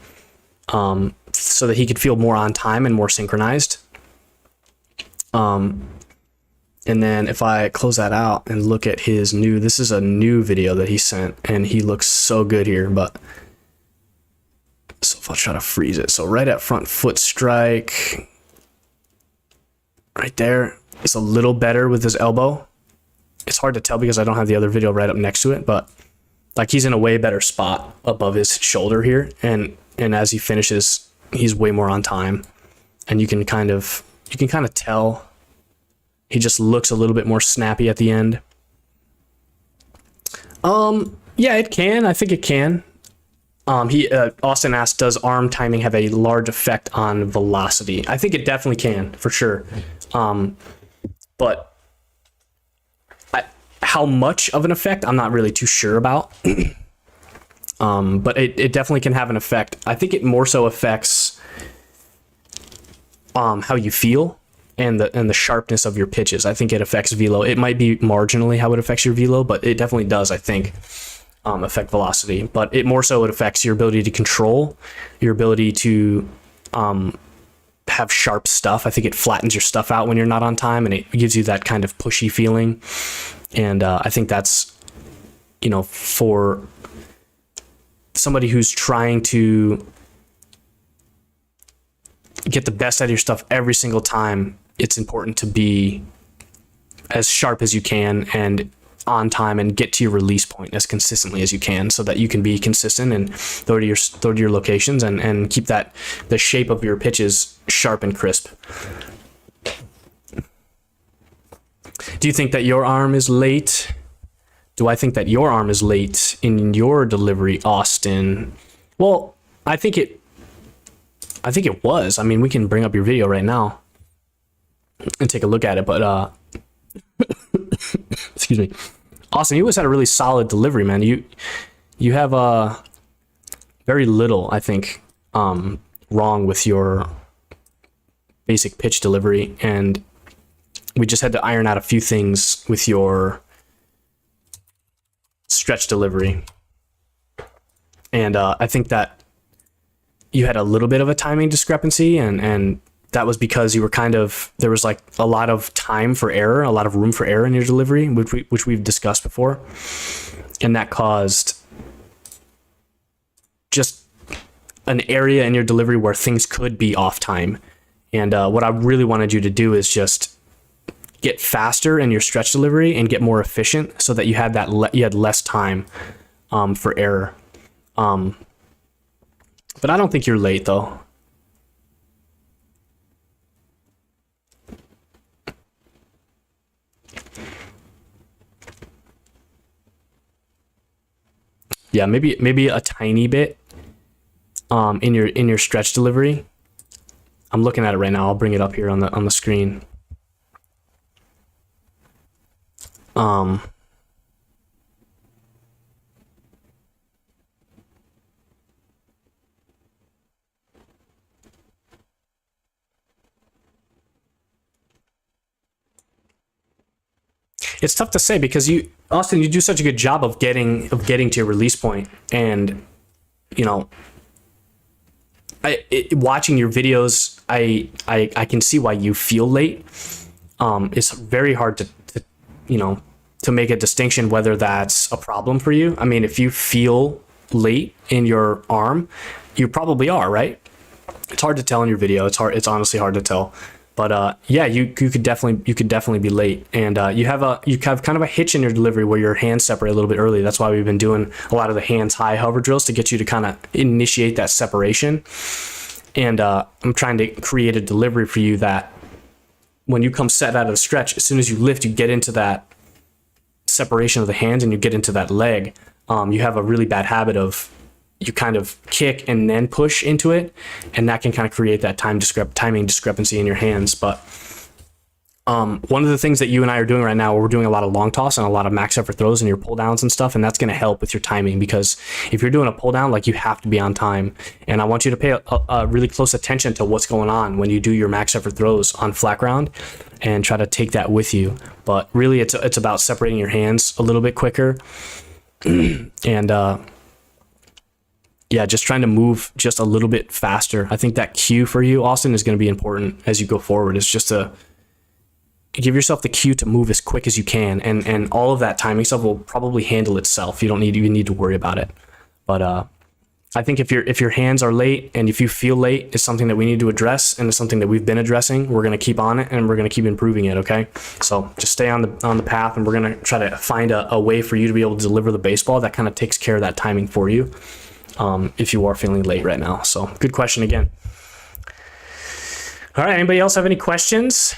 so that he could feel more on time and more synchronized. And then if I close that out and look at his new, this is a new video that he sent, and he looks so good here. But so if I'll try to freeze it. So right at front foot strike, right there, it's a little better with his elbow. It's hard to tell because I don't have the other video right up next to it, but like he's in a way better spot above his shoulder here. And as he finishes, he's way more on time. And you can kind of tell he just looks a little bit more snappy at the end. Yeah, it can. I think it can. Austin asked, does arm timing have a large effect on velocity? I think it definitely can, for sure. But how much of an effect, I'm not really too sure about. But it definitely can have an effect. I think it more so affects how you feel and the sharpness of your pitches. I think it affects velo. It might be marginally how it affects your velo, but it definitely does, I think, affect velocity. But it more so it affects your ability to control, your ability to have sharp stuff. I think it flattens your stuff out when you're not on time, and it gives you that kind of pushy feeling. And I think that's, for somebody who's trying to get the best out of your stuff every single time, it's important to be as sharp as you can and on time and get to your release point as consistently as you can, so that you can be consistent and throw to your locations and keep the shape of your pitches sharp and crisp. Do you think that your arm is late? Do I think that your arm is late in your delivery, Austin? Well, I think it was. I mean, we can bring up your video right now and take a look at it, but excuse me. Austin, you always had a really solid delivery, man. You have very little, I think, wrong with your basic pitch delivery, and we just had to iron out a few things with your stretch delivery. And I think that you had a little bit of a timing discrepancy, and that was because you were there was like a lot of time for error, a lot of room for error in your delivery, which we've discussed before. And that caused just an area in your delivery where things could be off time. And what I really wanted you to do is just get faster in your stretch delivery and get more efficient, so that you had you had less time for error. But I don't think you're late, though. Yeah, maybe a tiny bit in your stretch delivery. I'm looking at it right now. I'll bring it up here on the screen. It's tough to say because Austin, you do such a good job of getting to your release point, and watching your videos, I can see why you feel late. It's very hard to make a distinction whether that's a problem for you. I mean, if you feel late in your arm, you probably are, right? It's hard to tell in your video. It's honestly hard to tell. But yeah, you could definitely be late, and you have kind of a hitch in your delivery where your hands separate a little bit early. That's why we've been doing a lot of the hands high hover drills to get you to kind of initiate that separation. And I'm trying to create a delivery for you that when you come set out of the stretch, as soon as you lift, you get into that separation of the hands and you get into that leg. You have a really bad habit of you kind of kick and then push into it, and that can kind of create that timing discrepancy in your hands. But one of the things that you and I are doing right now, we're doing a lot of long toss and a lot of max effort throws in your pull downs and stuff, and that's going to help with your timing, because if you're doing a pull down, like, you have to be on time. And I want you to pay a really close attention to what's going on when you do your max effort throws on flat ground, and try to take that with you. But really, it's about separating your hands a little bit quicker, and yeah, just trying to move just a little bit faster. I think that cue for you, Austin, is going to be important as you go forward. It's just to give yourself the cue to move as quick as you can, and all of that timing stuff will probably handle itself. You don't even need to worry about it. But I think if your hands are late and if you feel late, it's something that we need to address, and it's something that we've been addressing. We're going to keep on it, and we're going to keep improving it. Okay, so just stay on the path, and we're going to try to find a way for you to be able to deliver the baseball that kind of takes care of that timing for you. If you are feeling late right now. So good question again. All right, anybody else have any questions?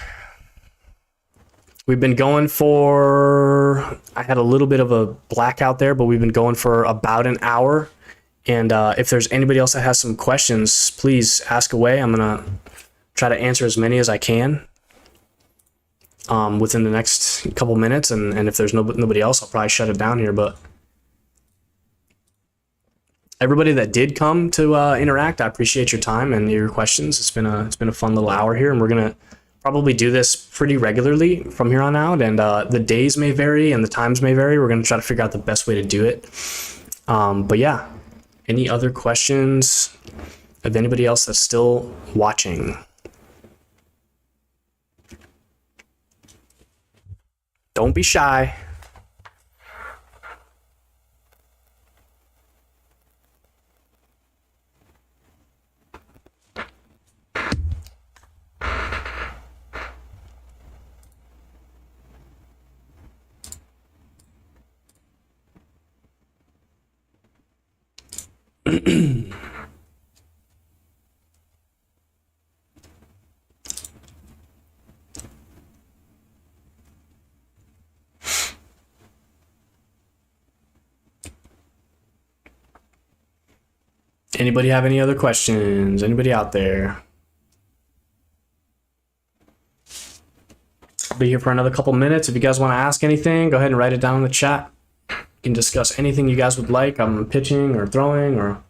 We've been going for, I had a little bit of a blackout there, but we've been going for about an hour. And if there's anybody else that has some questions, please ask away. I'm going to try to answer as many as I can within the next couple minutes. And if there's nobody else, I'll probably shut it down here. But everybody that did come to interact, I appreciate your time and your questions. It's been a fun little hour here, and we're going to probably do this pretty regularly from here on out, and the days may vary and the times may vary. We're going to try to figure out the best way to do it. But yeah, any other questions of anybody else that's still watching? Don't be shy. Anybody have any other questions? Anybody out there? I'll be here for another couple minutes. If you guys want to ask anything, go ahead and write it down in the chat. You can discuss anything you guys would like. I'm pitching or throwing or...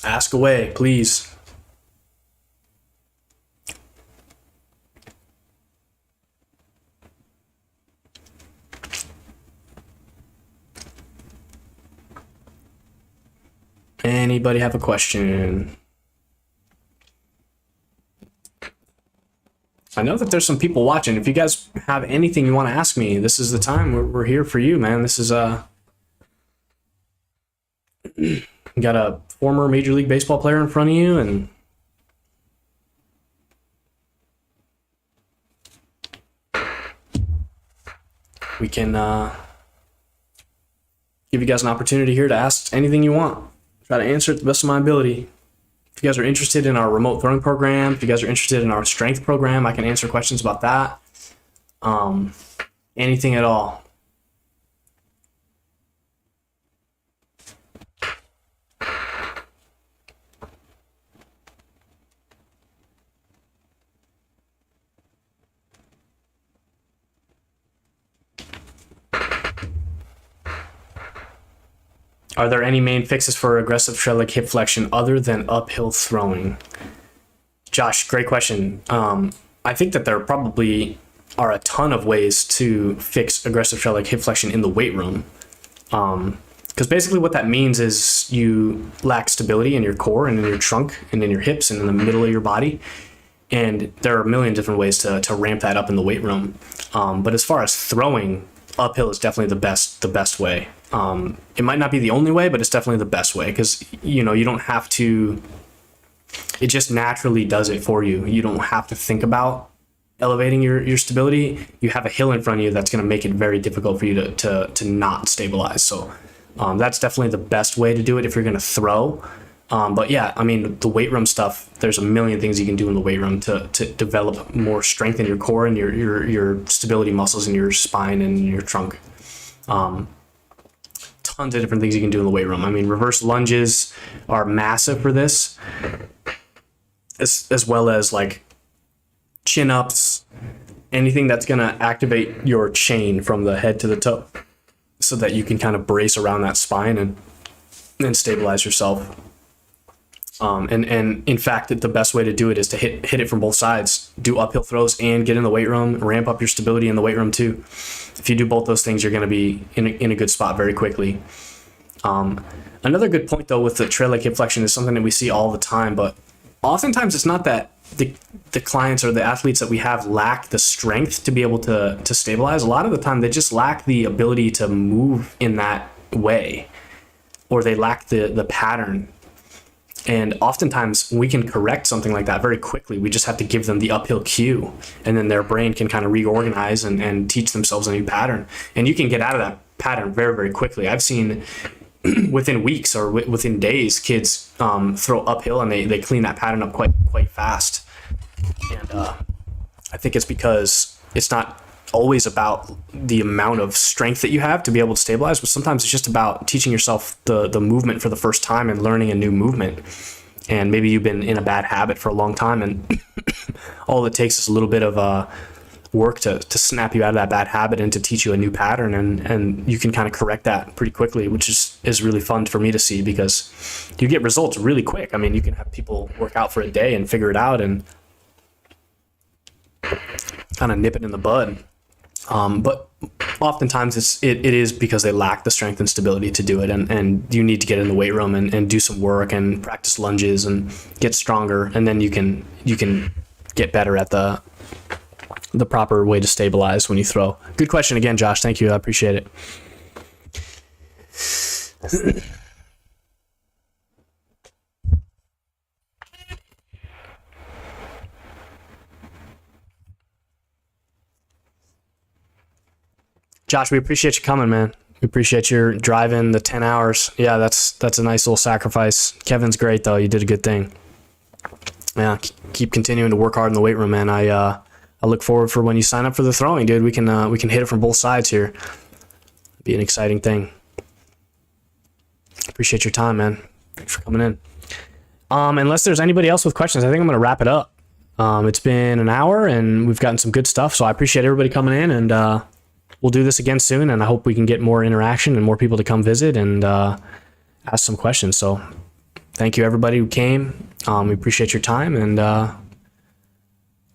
Ask away, please. Anybody have a question? I know that there's some people watching. If you guys have anything you want to ask me, this is the time. We're here for you, man. This is you got a former Major League Baseball player in front of you, and we can give you guys an opportunity here to ask anything you want. Try to answer it to the best of my ability. If you guys are interested in our remote throwing program, if you guys are interested in our strength program, I can answer questions about that. Anything at all. Are there any main fixes for aggressive tread leg hip flexion other than uphill throwing? Josh, great question. I think that there probably are a ton of ways to fix aggressive tread leg hip flexion in the weight room. Because basically what that means is you lack stability in your core and in your trunk and in your hips and in the middle of your body. And there are a million different ways to ramp that up in the weight room. But as far as throwing, uphill is definitely the best way. It might not be the only way, but it's definitely the best way because, you know, you don't have to, it just naturally does it for you. You don't have to think about elevating your stability. You have a hill in front of you that's going to make it very difficult for you to not stabilize. So that's definitely the best way to do it if you're going to throw. But yeah, I mean, the weight room stuff, there's a million things you can do in the weight room to develop more strength in your core and your stability muscles in your spine and your trunk. Tons of different things you can do in the weight room. I mean, reverse lunges are massive for this, as well as like chin ups, anything that's going to activate your chain from the head to the toe so that you can kind of brace around that spine and stabilize yourself. And in fact, the best way to do it is to hit it from both sides. Do uphill throws and get in the weight room. Ramp up your stability in the weight room too. If you do both those things, you're going to be in a good spot very quickly. Another good point though with the tread leg hip flexion is something that we see all the time, but oftentimes it's not that the clients or the athletes that we have lack the strength to be able to stabilize. A lot of the time they just lack the ability to move in that way, or they lack the pattern. And oftentimes we can correct something like that very quickly. We just have to give them the uphill cue, and then their brain can kind of reorganize and teach themselves a new pattern. And you can get out of that pattern very, very quickly. I've seen within weeks or within days, kids throw uphill and they clean that pattern up quite fast. And I think it's because it's not always about the amount of strength that you have to be able to stabilize, but sometimes it's just about teaching yourself the movement for the first time and learning a new movement. And maybe you've been in a bad habit for a long time, and all it takes is a little bit of work to snap you out of that bad habit and to teach you a new pattern, and you can kind of correct that pretty quickly, which is really fun for me to see, because you get results really quick. I mean, you can have people work out for a day and figure it out and kind of nip it in the bud. But oftentimes it is because they lack the strength and stability to do it, and you need to get in the weight room and do some work and practice lunges and get stronger, and then you can get better at the proper way to stabilize when you throw. Good question again, Josh. Thank you. I appreciate it. Josh, we appreciate you coming, man. We appreciate your driving the 10 hours. Yeah, that's a nice little sacrifice. Kevin's great, though. You did a good thing. Yeah, keep continuing to work hard in the weight room, man. I look forward for when you sign up for the throwing, dude. We can hit it from both sides here. It'd be an exciting thing. Appreciate your time, man. Thanks for coming in. Unless there's anybody else with questions, I think I'm going to wrap it up. It's been an hour, and we've gotten some good stuff, so I appreciate everybody coming in, and we'll do this again soon, and I hope we can get more interaction and more people to come visit and ask some questions. So thank you, everybody who came. We appreciate your time, and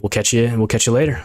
we'll catch you later.